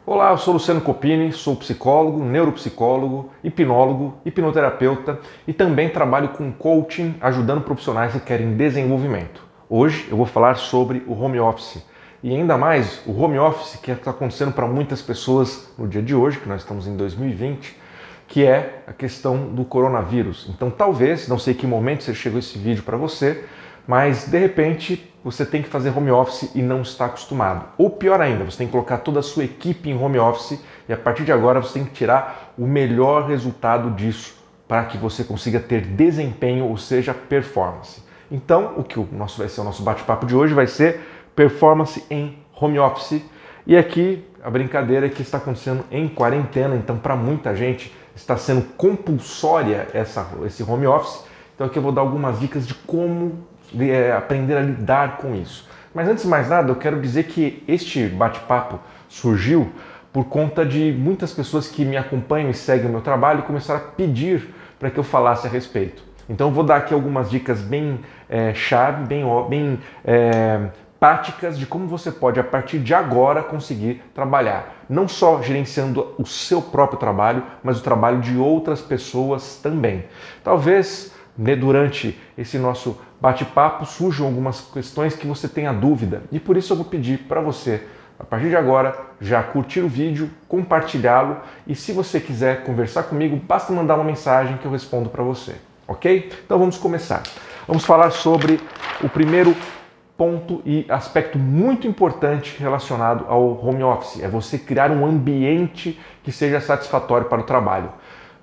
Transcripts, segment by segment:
Olá, eu sou Luciano Copini, sou psicólogo, neuropsicólogo, hipnólogo, hipnoterapeuta e também trabalho com coaching, ajudando profissionais que querem desenvolvimento. Hoje eu vou falar sobre o home office e ainda mais o home office que está acontecendo para muitas pessoas no dia de hoje, que nós estamos em 2020, que é a questão do coronavírus. Então talvez, não sei que momento você chegou esse vídeo para você, mas de repente você tem que fazer home office e não está acostumado. Ou pior ainda, você tem que colocar toda a sua equipe em home office e a partir de agora você tem que tirar o melhor resultado disso para que você consiga ter desempenho, ou seja, performance. Então, vai ser o nosso bate-papo de hoje vai ser performance em home office. E aqui a brincadeira é que está acontecendo em quarentena, então para muita gente está sendo compulsória esse home office. Então aqui eu vou dar algumas dicas de como aprender a lidar com isso. Mas antes de mais nada, eu quero dizer que este bate-papo surgiu por conta de muitas pessoas que me acompanham e seguem o meu trabalho e começaram a pedir para que eu falasse a respeito. Então eu vou dar aqui algumas dicas bem chave, bem práticas de como você pode, a partir de agora, conseguir trabalhar. Não só gerenciando o seu próprio trabalho, mas o trabalho de outras pessoas também. Talvez durante esse nosso bate-papo surjam algumas questões que você tenha dúvida e por isso eu vou pedir para você, a partir de agora, já curtir o vídeo, compartilhá-lo e se você quiser conversar comigo, basta mandar uma mensagem que eu respondo para você, ok? Então vamos começar. Vamos falar sobre o primeiro ponto e aspecto muito importante relacionado ao home office, é você criar um ambiente que seja satisfatório para o trabalho.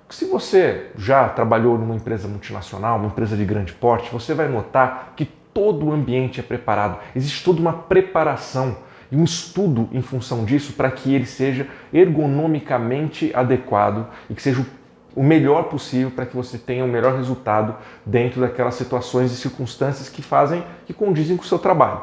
Se você já trabalhou numa empresa multinacional, uma empresa de grande porte, você vai notar que todo o ambiente é preparado. Existe toda uma preparação e um estudo em função disso para que ele seja ergonomicamente adequado e que seja o melhor possível para que você tenha o melhor resultado dentro daquelas situações e circunstâncias que condizem com o seu trabalho.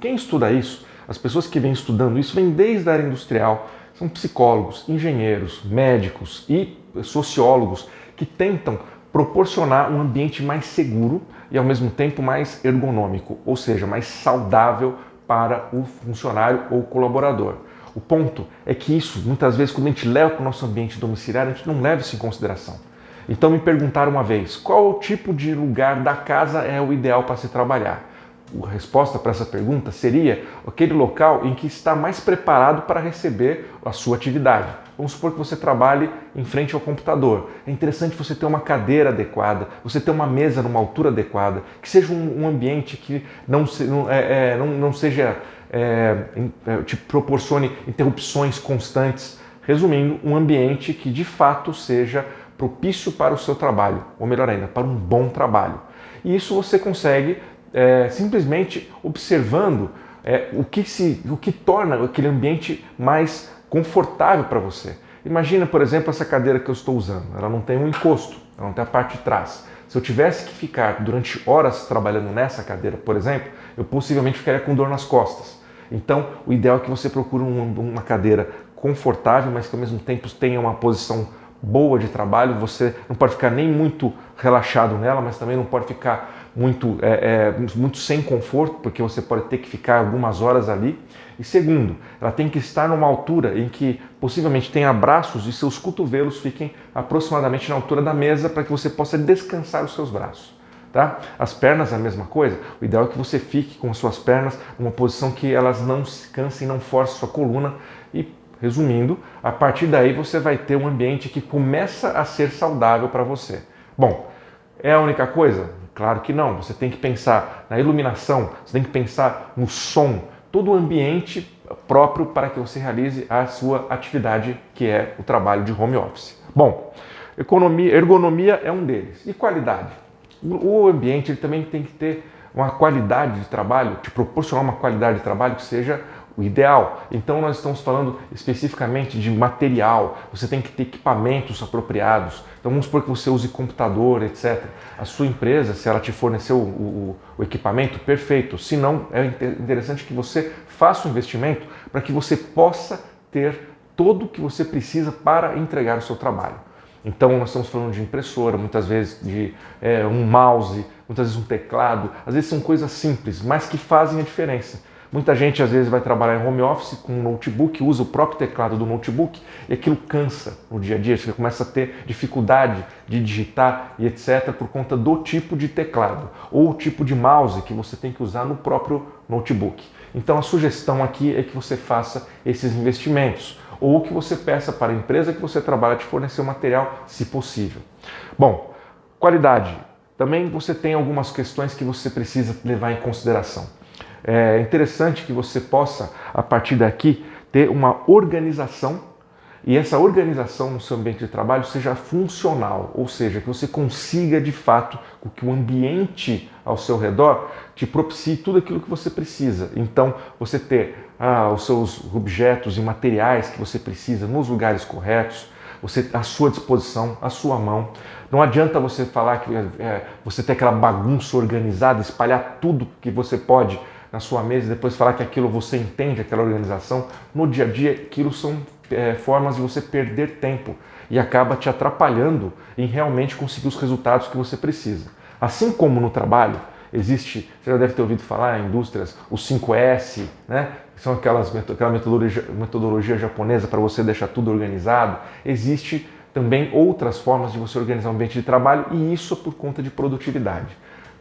Quem estuda isso, as pessoas que vêm estudando isso, vêm desde a área industrial, são psicólogos, engenheiros, médicos e sociólogos que tentam proporcionar um ambiente mais seguro e ao mesmo tempo mais ergonômico, ou seja, mais saudável para o funcionário ou colaborador. O ponto é que isso, muitas vezes, quando a gente leva para o nosso ambiente domiciliar, a gente não leva isso em consideração. Então me perguntaram uma vez, qual o tipo de lugar da casa é o ideal para se trabalhar? A resposta para essa pergunta seria aquele local em que está mais preparado para receber a sua atividade. Vamos supor que você trabalhe em frente ao computador. É interessante você ter uma cadeira adequada, você ter uma mesa numa altura adequada, que seja um ambiente que não te proporcione interrupções constantes. Resumindo, um ambiente que de fato seja propício para o seu trabalho, ou melhor ainda, para um bom trabalho. E isso você consegue simplesmente observando o que torna aquele ambiente mais confortável para você. Imagina, por exemplo, essa cadeira que eu estou usando. Ela não tem um encosto, ela não tem a parte de trás. Se eu tivesse que ficar durante horas trabalhando nessa cadeira, por exemplo, eu possivelmente ficaria com dor nas costas. Então, o ideal é que você procure uma cadeira confortável, mas que ao mesmo tempo tenha uma posição boa de trabalho. Você não pode ficar nem muito relaxado nela, mas também não pode ficar muito sem conforto, porque você pode ter que ficar algumas horas ali. E segundo, ela tem que estar numa altura em que possivelmente tenha braços e seus cotovelos fiquem aproximadamente na altura da mesa para que você possa descansar os seus braços. Tá? As pernas é a mesma coisa, o ideal é que você fique com as suas pernas numa posição que elas não se cansem, não forcem sua coluna e, resumindo, a partir daí você vai ter um ambiente que começa a ser saudável para você. Bom, é a única coisa? Claro que não, você tem que pensar na iluminação, você tem que pensar no som, todo o ambiente próprio para que você realize a sua atividade, que é o trabalho de home office. Bom, ergonomia é um deles. E qualidade? O ambiente ele também tem que ter uma qualidade de trabalho, te proporcionar uma qualidade de trabalho que seja o ideal. Então nós estamos falando especificamente de material, você tem que ter equipamentos apropriados. Então vamos supor que você use computador, etc. A sua empresa, se ela te forneceu o equipamento, perfeito. Se não, é interessante que você faça um investimento para que você possa ter tudo o que você precisa para entregar o seu trabalho. Então nós estamos falando de impressora, muitas vezes de um mouse, muitas vezes um teclado, às vezes são coisas simples, mas que fazem a diferença. Muita gente às vezes vai trabalhar em home office com um notebook, usa o próprio teclado do notebook e aquilo cansa no dia a dia, você começa a ter dificuldade de digitar e etc. por conta do tipo de teclado ou o tipo de mouse que você tem que usar no próprio notebook. Então a sugestão aqui é que você faça esses investimentos ou que você peça para a empresa que você trabalha te fornecer o material, se possível. Bom, qualidade. Também você tem algumas questões que você precisa levar em consideração. É interessante que você possa, a partir daqui, ter uma organização e essa organização no seu ambiente de trabalho seja funcional, ou seja, que você consiga de fato que o ambiente ao seu redor te propicie tudo aquilo que você precisa. Então, você ter os seus objetos e materiais que você precisa nos lugares corretos, você à sua disposição, à sua mão. Não adianta você falar que você tem aquela bagunça organizada, espalhar tudo que você pode na sua mesa e depois falar que aquilo você entende, aquela organização. No dia a dia, aquilo são formas de você perder tempo e acaba te atrapalhando em realmente conseguir os resultados que você precisa. Assim como no trabalho, existe, você já deve ter ouvido falar em indústrias, os 5S, né? Que são aquela metodologia japonesa para você deixar tudo organizado. Existe também outras formas de você organizar o ambiente de trabalho e isso por conta de produtividade.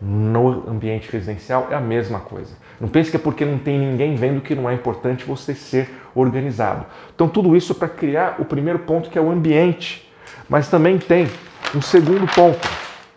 No ambiente residencial é a mesma coisa. Não pense que é porque não tem ninguém vendo que não é importante você ser organizado. Então tudo isso para criar o primeiro ponto, que é o ambiente. Mas também tem um segundo ponto,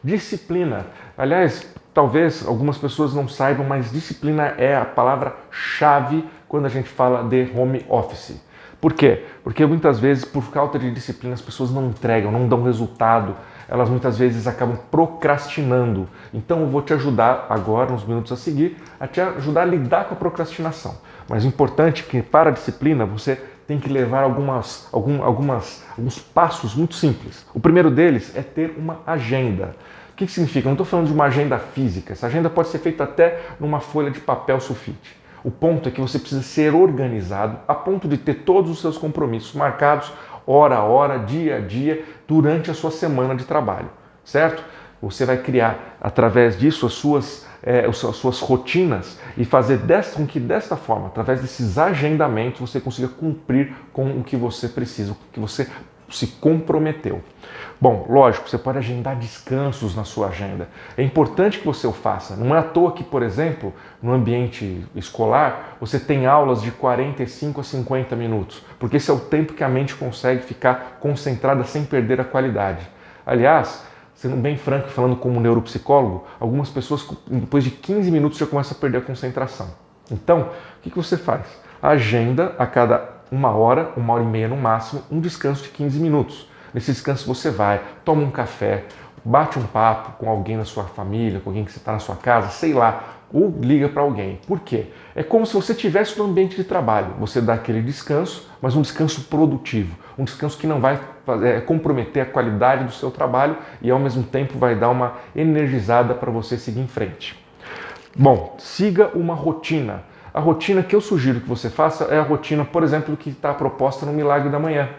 disciplina. Aliás, talvez algumas pessoas não saibam, mas disciplina é a palavra-chave quando a gente fala de home office. Por quê? Porque muitas vezes, por falta de disciplina, as pessoas não entregam, não dão resultado, elas muitas vezes acabam procrastinando. Então eu vou te ajudar agora, nos minutos a seguir, a te ajudar a lidar com a procrastinação. Mas o importante é que para a disciplina você tem que levar alguns passos muito simples. O primeiro deles é ter uma agenda. O que significa? Eu não estou falando de uma agenda física. Essa agenda pode ser feita até numa folha de papel sulfite. O ponto é que você precisa ser organizado a ponto de ter todos os seus compromissos marcados hora a hora, dia a dia, durante a sua semana de trabalho, certo? Você vai criar, através disso, as suas rotinas e fazer com que desta forma, através desses agendamentos, você consiga cumprir com o que você precisa, o que você se comprometeu. Bom, lógico, você pode agendar descansos na sua agenda. É importante que você o faça. Não é à toa que, por exemplo, no ambiente escolar, você tem aulas de 45 a 50 minutos, porque esse é o tempo que a mente consegue ficar concentrada sem perder a qualidade. Aliás, sendo bem franco, falando como neuropsicólogo, algumas pessoas, depois de 15 minutos, já começam a perder a concentração. Então, o que você faz? Agenda a cada uma hora e meia no máximo, um descanso de 15 minutos. Nesse descanso você vai, toma um café, bate um papo com alguém na sua família, com alguém que você está na sua casa, sei lá, ou liga para alguém. Por quê? É como se você estivesse no ambiente de trabalho. Você dá aquele descanso, mas um descanso produtivo, um descanso que não vai comprometer a qualidade do seu trabalho e ao mesmo tempo vai dar uma energizada para você seguir em frente. Bom, siga uma rotina. A rotina que eu sugiro que você faça é a rotina, por exemplo, que está proposta no Milagre da Manhã.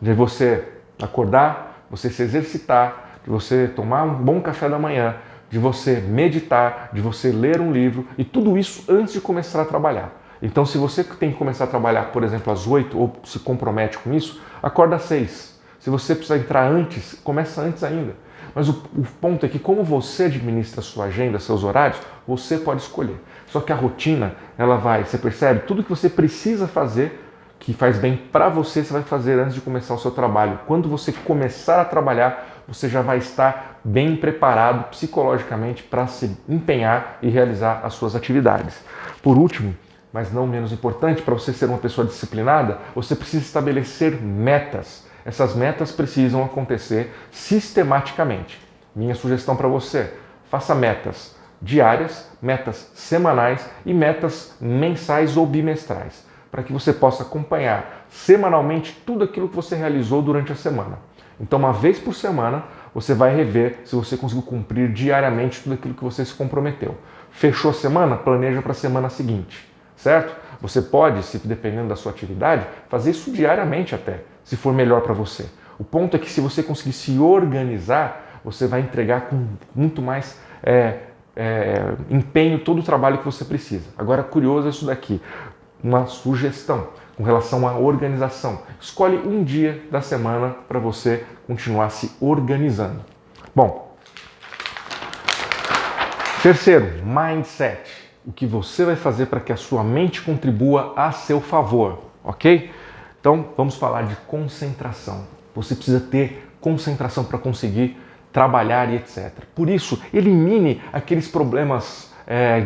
De você acordar, você se exercitar, de você tomar um bom café da manhã, de você meditar, de você ler um livro e tudo isso antes de começar a trabalhar. Então, se você tem que começar a trabalhar, por exemplo, às 8 ou se compromete com isso, acorda às 6. Se você precisar entrar antes, começa antes ainda. Mas o ponto é que como você administra a sua agenda, seus horários, você pode escolher. Só que a rotina, você percebe, tudo que você precisa fazer, que faz bem para você, você vai fazer antes de começar o seu trabalho. Quando você começar a trabalhar, você já vai estar bem preparado psicologicamente para se empenhar e realizar as suas atividades. Por último, mas não menos importante, para você ser uma pessoa disciplinada, você precisa estabelecer metas. Essas metas precisam acontecer sistematicamente. Minha sugestão para você, faça metas diárias, metas semanais e metas mensais ou bimestrais, para que você possa acompanhar semanalmente tudo aquilo que você realizou durante a semana. Então, uma vez por semana, você vai rever se você conseguiu cumprir diariamente tudo aquilo que você se comprometeu. Fechou a semana? Planeja para a semana seguinte, certo? Você pode, se dependendo da sua atividade, fazer isso diariamente até, se for melhor para você. O ponto é que se você conseguir se organizar, você vai entregar com muito mais empenho, todo o trabalho que você precisa. Agora, curioso é isso daqui, uma sugestão com relação à organização. Escolhe um dia da semana para você continuar se organizando. Bom, terceiro, mindset. O que você vai fazer para que a sua mente contribua a seu favor, ok? Então, vamos falar de concentração. Você precisa ter concentração para conseguir trabalhar e etc. Por isso, elimine aqueles problemas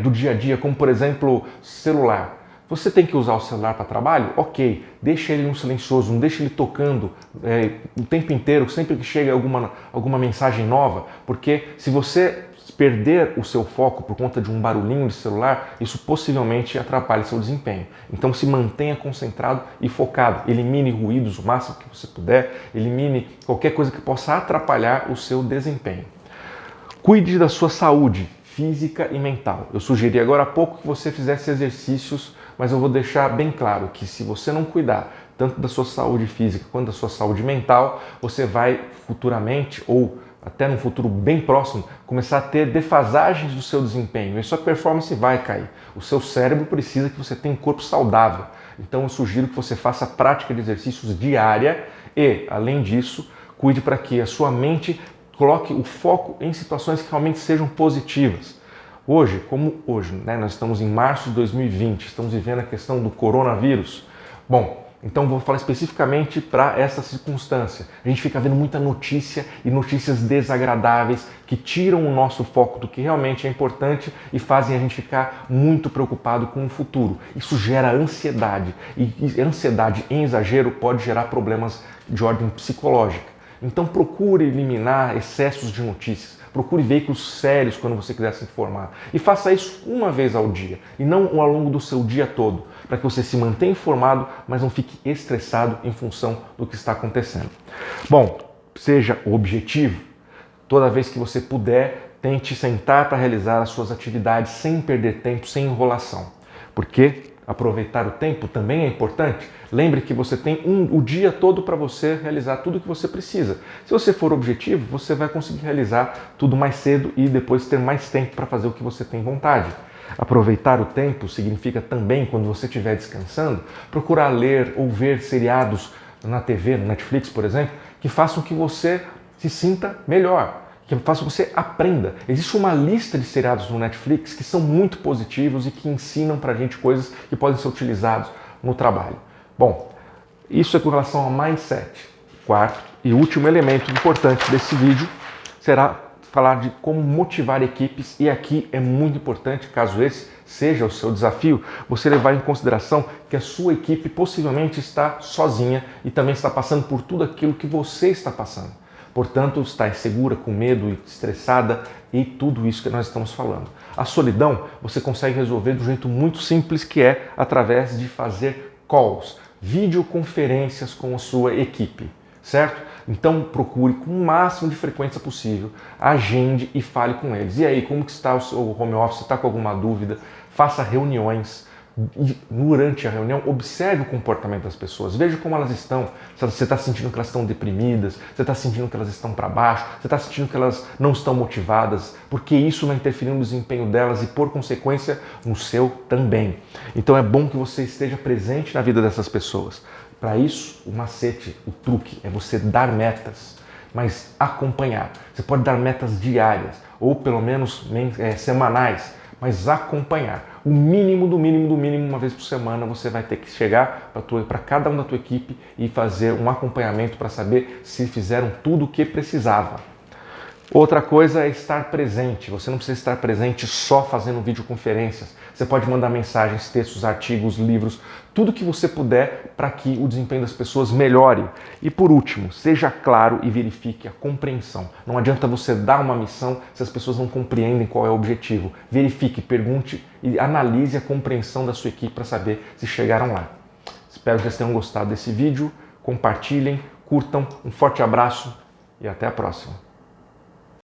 do dia a dia, como por exemplo, celular. Você tem que usar o celular para trabalho? Ok, deixa ele no silencioso, não deixa ele tocando o tempo inteiro, sempre que chega alguma mensagem nova, porque se você perder o seu foco por conta de um barulhinho de celular, isso possivelmente atrapalha seu desempenho. Então se mantenha concentrado e focado, elimine ruídos o máximo que você puder, elimine qualquer coisa que possa atrapalhar o seu desempenho. Cuide da sua saúde física e mental. Eu sugeri agora há pouco que você fizesse exercícios, mas eu vou deixar bem claro que se você não cuidar tanto da sua saúde física quanto da sua saúde mental, você vai futuramente, ou até no futuro bem próximo, começar a ter defasagens do seu desempenho e sua performance vai cair. O seu cérebro precisa que você tenha um corpo saudável. Então eu sugiro que você faça prática de exercícios diária e, além disso, cuide para que a sua mente coloque o foco em situações que realmente sejam positivas. Hoje, nós estamos em março de 2020, estamos vivendo a questão do coronavírus. Bom, então vou falar especificamente para essa circunstância. A gente fica vendo muita notícia e notícias desagradáveis que tiram o nosso foco do que realmente é importante e fazem a gente ficar muito preocupado com o futuro. Isso gera ansiedade e ansiedade em exagero pode gerar problemas de ordem psicológica. Então procure eliminar excessos de notícias, procure veículos sérios quando você quiser se informar e faça isso uma vez ao dia e não ao longo do seu dia todo, para que você se mantenha informado, mas não fique estressado em função do que está acontecendo. Bom, seja objetivo, toda vez que você puder, tente sentar para realizar as suas atividades sem perder tempo, sem enrolação, porque aproveitar o tempo também é importante. Lembre que você tem o dia todo para você realizar tudo o que você precisa. Se você for objetivo, você vai conseguir realizar tudo mais cedo e depois ter mais tempo para fazer o que você tem vontade. Aproveitar o tempo significa também, quando você estiver descansando, procurar ler ou ver seriados na TV, no Netflix, por exemplo, que façam que você se sinta melhor, que faça que você aprenda. Existe uma lista de seriados no Netflix que são muito positivos e que ensinam pra gente coisas que podem ser utilizadas no trabalho. Bom, isso é com relação ao mindset. Quarto e último elemento importante desse vídeo será falar de como motivar equipes, e aqui é muito importante, caso esse seja o seu desafio, você levar em consideração que a sua equipe possivelmente está sozinha e também está passando por tudo aquilo que você está passando. Portanto, está insegura, com medo, estressada e tudo isso que nós estamos falando. A solidão você consegue resolver de um jeito muito simples, que é através de fazer calls, videoconferências com a sua equipe, certo? Então procure com o máximo de frequência possível, agende e fale com eles. E aí, como que está o seu home office? Está com alguma dúvida? Faça reuniões. E durante a reunião, observe o comportamento das pessoas, veja como elas estão. Você está sentindo que elas estão deprimidas, você está sentindo que elas estão para baixo, você está sentindo que elas não estão motivadas, porque isso vai interferir no desempenho delas e, por consequência, no seu também. Então é bom que você esteja presente na vida dessas pessoas. Para isso, o macete, o truque é você dar metas, mas acompanhar. Você pode dar metas diárias ou pelo menos semanais, mas acompanhar. O mínimo do mínimo do mínimo, uma vez por semana, você vai ter que chegar para cada um da tua equipe e fazer um acompanhamento para saber se fizeram tudo o que precisava. Outra coisa é estar presente. Você não precisa estar presente só fazendo videoconferências. Você pode mandar mensagens, textos, artigos, livros, tudo que você puder para que o desempenho das pessoas melhore. E por último, seja claro e verifique a compreensão. Não adianta você dar uma missão se as pessoas não compreendem qual é o objetivo. Verifique, pergunte e analise a compreensão da sua equipe para saber se chegaram lá. Espero que vocês tenham gostado desse vídeo. Compartilhem, curtam. Um forte abraço e até a próxima.